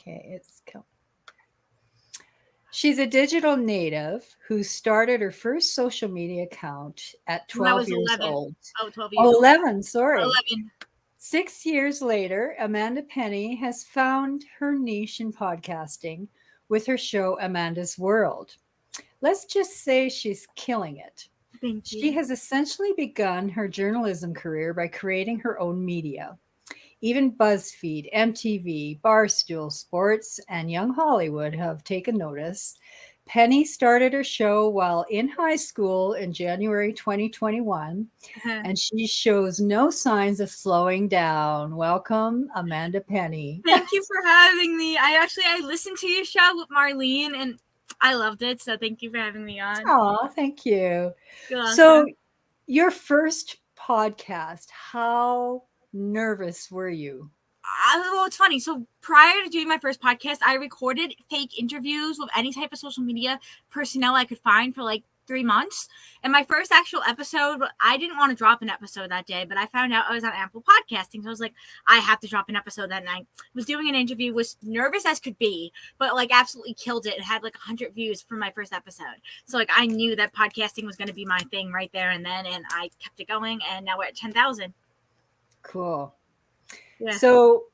Okay, she's a digital native who started her first social media account at When I 12 was years 11. old. Oh, 12 years Oh, old. 11, sorry. 11. 6 years later, Amanda Penny has found her niche in podcasting with her show Amanda's World. Let's just say she's killing it. Thank She you. has essentially begun her journalism career by creating her own media. Even BuzzFeed, MTV, Barstool Sports, and Young Hollywood have taken notice. Penny started her show while in high school in January 2021, and she shows no signs of slowing down. Welcome, Amanda Penny. Thank you for having me. I listened to your show with Marlene, and I loved it. So thank you for having me on. Oh, thank you. You're So, welcome. your first podcast, how nervous were you? Well, it's funny. So prior to doing my first podcast, I recorded fake interviews with any type of social media personnel I could find for like 3 months. And my first actual episode, I didn't want to drop an episode that day, but I found out I was on Apple Podcasting. So I was like, I have to drop an episode that night. Was doing an interview, was nervous as could be, but like absolutely killed it. It had like 100 views for my first episode. So like I knew that podcasting was going to be my thing right there and then, and I kept it going, and now we're at 10,000. Cool. Yeah. So,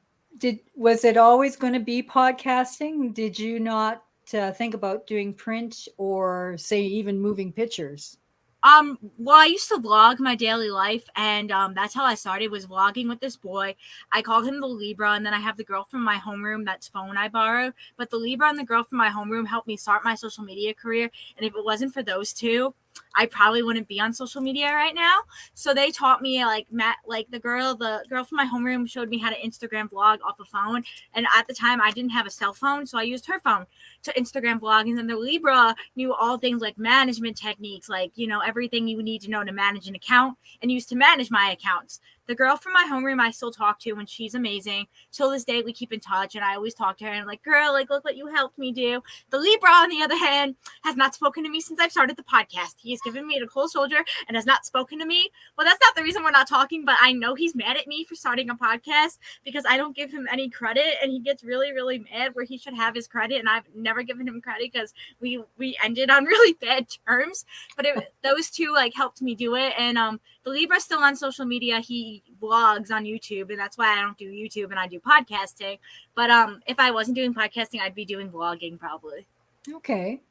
was it always going to be podcasting? Did you not think about doing print or say even moving pictures? Well, I used to vlog my daily life, and that's how I started, was vlogging with this boy. I called him the Libra, and then I have the girl from my homeroom, that's phone I borrow. But the Libra and the girl from my homeroom helped me start my social media career, and if it wasn't for those two, I probably wouldn't be on social media right now. So they taught me, like the girl from my homeroom showed me how to Instagram vlog off a phone, and at the time I didn't have a cell phone, so I used her phone to Instagram vlog. And then the Libra knew all things like management techniques, like, you know, everything you need to know to manage an account and used to manage my accounts. The girl from my homeroom I still talk to, and she's amazing. Till this day, we keep in touch, and I always talk to her, and I'm like, girl, like, look what you helped me do. The Libra, on the other hand, has not spoken to me since I've started the podcast. He has given me the cold shoulder and has not spoken to me. Well, that's not the reason we're not talking, but I know he's mad at me for starting a podcast because I don't give him any credit, and he gets really, really mad where he should have his credit, and I've never given him credit because we ended on really bad terms. But those two like helped me do it, and the Libra's still on social media. He vlogs on YouTube, and that's why I don't do YouTube and I do podcasting. But if I wasn't doing podcasting, I'd be doing vlogging probably. Okay.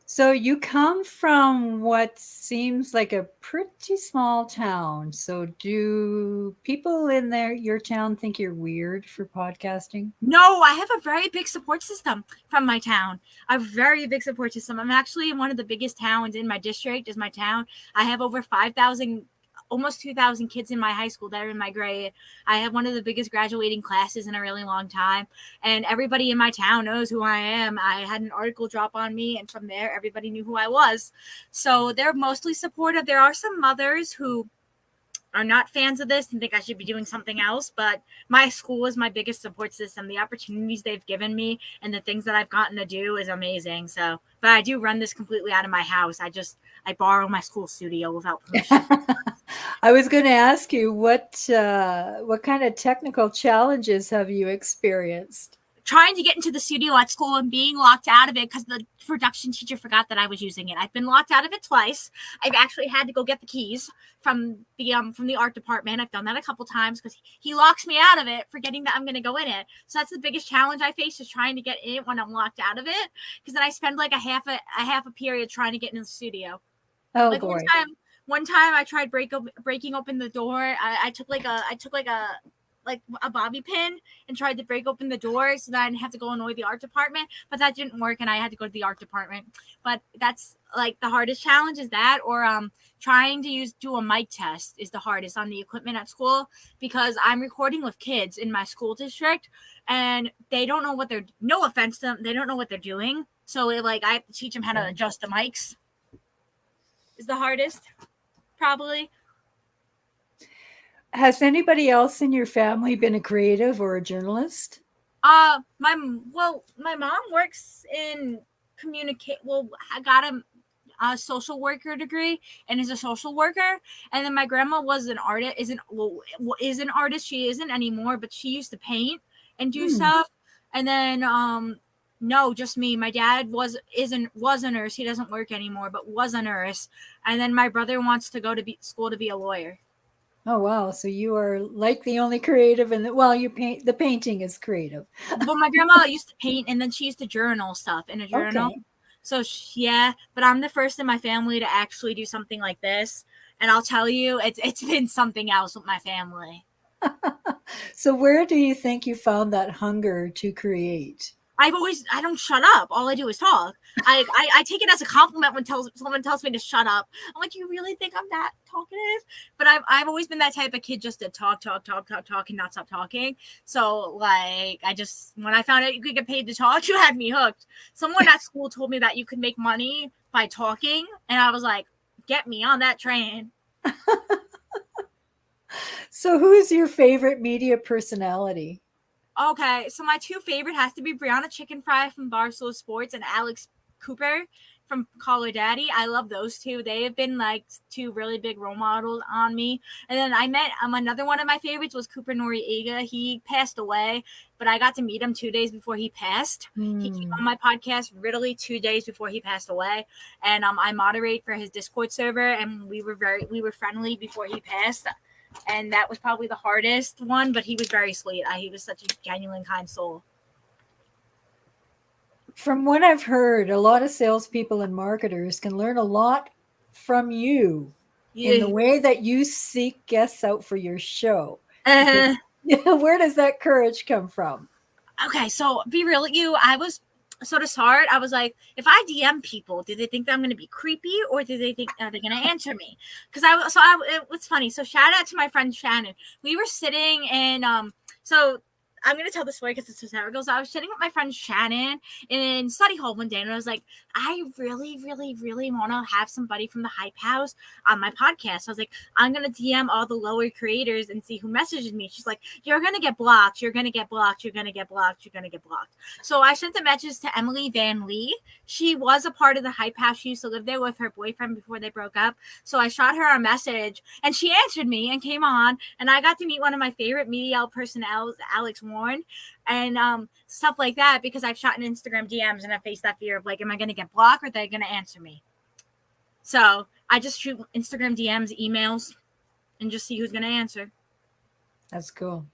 So you come from what seems like a pretty small town. So do people in your town think you're weird for podcasting? No, I have a very big support system from my town. A very big support system. I'm actually in one of the biggest towns in my district is my town. I have over 5,000, almost 2,000 kids in my high school that are in my grade. I have one of the biggest graduating classes in a really long time, and everybody in my town knows who I am. I had an article drop on me, and from there, everybody knew who I was. So they're mostly supportive. There are some mothers who are not fans of this and think I should be doing something else, but my school is my biggest support system. The opportunities they've given me and the things that I've gotten to do is amazing. So, but I do run this completely out of my house. I borrow my school studio without permission. I was going to ask you what kind of technical challenges have you experienced? Trying to get into the studio at school and being locked out of it because the production teacher forgot that I was using it. I've been locked out of it twice. I've actually had to go get the keys from the art department. I've done that a couple times because he locks me out of it, forgetting that I'm going to go in it. So that's the biggest challenge I face, is trying to get in it when I'm locked out of it, because then I spend like a half a period trying to get in the studio. Oh, like boy. One time I tried breaking open the door. I took a bobby pin and tried to break open the door so that I didn't have to go annoy the art department, but that didn't work and I had to go to the art department. But that's like the hardest challenge, is that, or trying to do a mic test is the hardest on the equipment at school, because I'm recording with kids in my school district and they don't know no offense to them, they don't know what they're doing. So I have to teach them how to adjust the mics. Is the hardest, probably. Has anybody else in your family been a creative or a journalist? My mom works in communicate. Well, I got a social worker degree and is a social worker. And then my grandma was an artist. Is an artist. She isn't anymore, but she used to paint and do stuff. And then no, just me. My dad was a nurse. He doesn't work anymore, but was a nurse. And then my brother wants to go to school to be a lawyer. Oh wow! So you are like the only creative, and well, you paint. The painting is creative. Well, my grandma used to paint, and then she used to journal stuff in a journal. Okay. So yeah, but I'm the first in my family to actually do something like this, and I'll tell you, it's been something else with my family. So where do you think you found that hunger to create? I don't shut up. All I do is talk. I take it as a compliment when someone tells me to shut up. I'm like, you really think I'm that talkative? But I've always been that type of kid just to talk, and not stop talking. So like, when I found out you could get paid to talk, you had me hooked. Someone at school told me that you could make money by talking, and I was like, get me on that train. So who is your favorite media personality? Okay, so my two favorite has to be Brianna Chicken Fry from Barstool Sports and Alex Cooper from Call Her Daddy. I love those two. They have been like two really big role models on me. And then I met another one of my favorites was Cooper Noriega. He passed away, but I got to meet him 2 days before he passed. He came on my podcast literally 2 days before he passed away, and I moderate for his Discord server, and we were friendly before he passed. And that was probably the hardest one, but he was very sweet. He was such a genuine, kind soul. From what I've heard, a lot of salespeople and marketers can learn a lot from you in the way that you seek guests out for your show. Because, where does that courage come from? Okay, so be real with you. I was so to start, I was like, if I DM people, do they think that I'm going to be creepy, or do they think are they going to answer me? Because it was funny. So shout out to my friend Shannon. We were sitting in so I'm going to tell the story because it's hysterical. So I was sitting with my friend Shannon in study hall one day, and I was like, I really, really, really want to have somebody from the Hype House on my podcast. I was like, I'm going to DM all the lower creators and see who messages me. She's like, you're going to get blocked. You're going to get blocked. You're going to get blocked. You're going to get blocked. So I sent a message to Emily Van Lee. She was a part of the Hype House. She used to live there with her boyfriend before they broke up. So I shot her a message, and she answered me and came on, and I got to meet one of my favorite media personnel, Alex Warren, and stuff like that, because I've shot in Instagram DMs and I faced that fear of like, am I going to get blocked or are they going to answer me? So I just shoot Instagram DMs, emails, and just see who's going to answer. That's cool.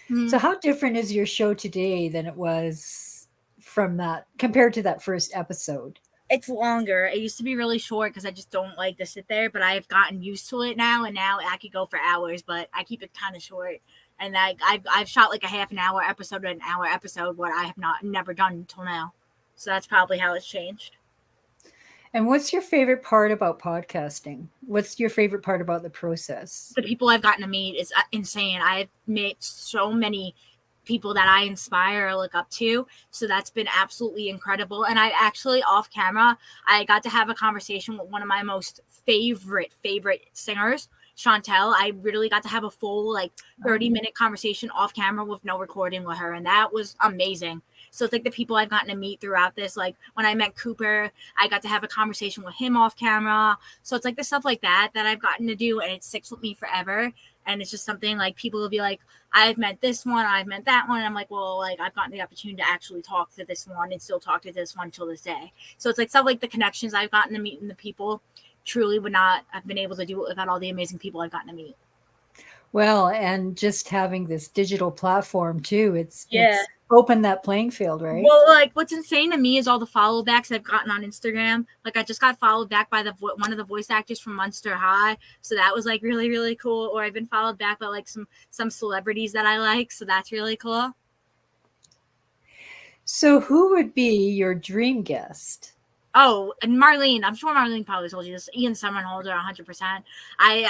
Mm-hmm. So how different is your show today than it was from that, compared to that first episode? It's longer. It used to be really short because I just don't like to sit there, but I've gotten used to it now, and now I could go for hours, but I keep it kind of short. And I've shot like a half an hour episode and an hour episode, what I have never done until now. So that's probably how it's changed. And what's your favorite part about podcasting? What's your favorite part about the process? The people I've gotten to meet is insane. I've met so many people that I inspire or look up to. So that's been absolutely incredible. And I actually, off camera, I got to have a conversation with one of my most favorite singers, Chantel. I really got to have a full 30-minute conversation off camera with no recording with her, and that was amazing. So it's like the people I've gotten to meet throughout this, like when I met Cooper, I got to have a conversation with him off camera. So it's like the stuff like that I've gotten to do, and it sticks with me forever. And it's just something like people will be like, I've met this one, I've met that one. And I'm like, well, like I've gotten the opportunity to actually talk to this one and still talk to this one till this day. So it's like stuff like the connections I've gotten to meet and the people truly would not have been able to do it without all the amazing people I've gotten to meet. Well, and just having this digital platform too, it's opened that playing field, right? Well, like what's insane to me is all the follow backs I've gotten on Instagram. Like I just got followed back by one of the voice actors from Monster High, so that was like really, really cool. Or I've been followed back by like some celebrities that I like, so that's really cool. So who would be your dream guest? Oh, and Marlene. I'm sure Marlene probably told you this. Ian Summerholder, 100%. I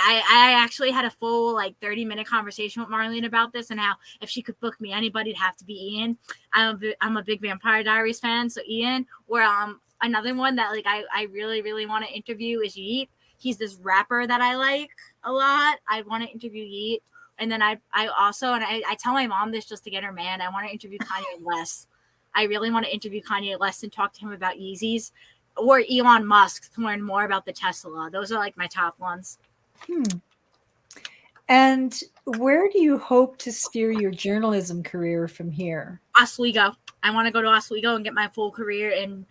actually had a full 30-minute conversation with Marlene about this and how if she could book me anybody, it'd have to be Ian. I'm a big Vampire Diaries fan, so Ian. Or another one that I really, really want to interview is Yeet. He's this rapper that I like a lot. I want to interview Yeet. And then I also, and I tell my mom this just to get her mad, I want to interview Kanye West. I really want to interview Kanye West and talk to him about Yeezys, or Elon Musk to learn more about the Tesla. Those are like my top ones. And where do you hope to steer your journalism career from here? Oswego. I want to go to Oswego and get my full career in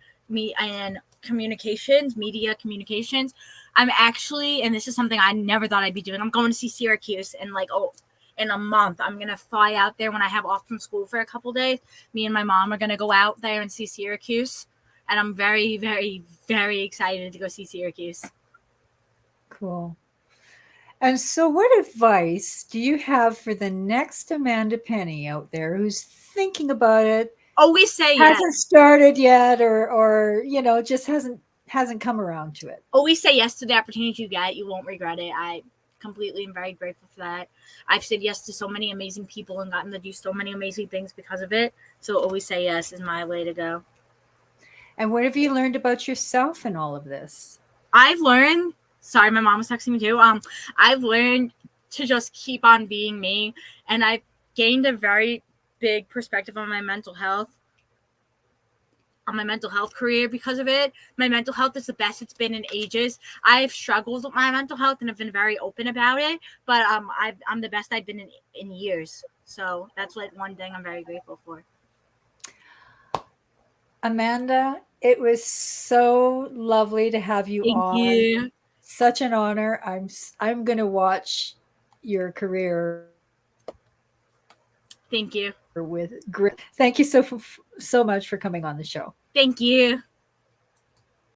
communications, media communications. I'm actually, and this is something I never thought I'd be doing. I'm going to see Syracuse in a month. I'm gonna fly out there when I have off from school for a couple days. Me and my mom are gonna go out there and see Syracuse, and I'm very, very, very excited to go see Syracuse. Cool. And so, what advice do you have for the next Amanda Penny out there who's thinking about it, Always say yes. hasn't started yet, or just hasn't come around to it? Always say yes to the opportunity you get. You won't regret it. I completely am very grateful for that. I've said yes to so many amazing people and gotten to do so many amazing things because of it. So always say yes is my way to go. And what have you learned about yourself in all of this? I've learned. Sorry, my mom was texting me too. I've learned to just keep on being me, and I've gained a very big perspective on my mental health career because of it. My mental health is the best it's been in ages. I've struggled with my mental health and have been very open about it, but I'm the best I've been in years. So that's like one thing I'm very grateful for. Amanda, it was so lovely to have you Thank on. you. Such an honor. I'm going to watch your career Thank you. with great. Thank you so much for coming on the show. Thank you.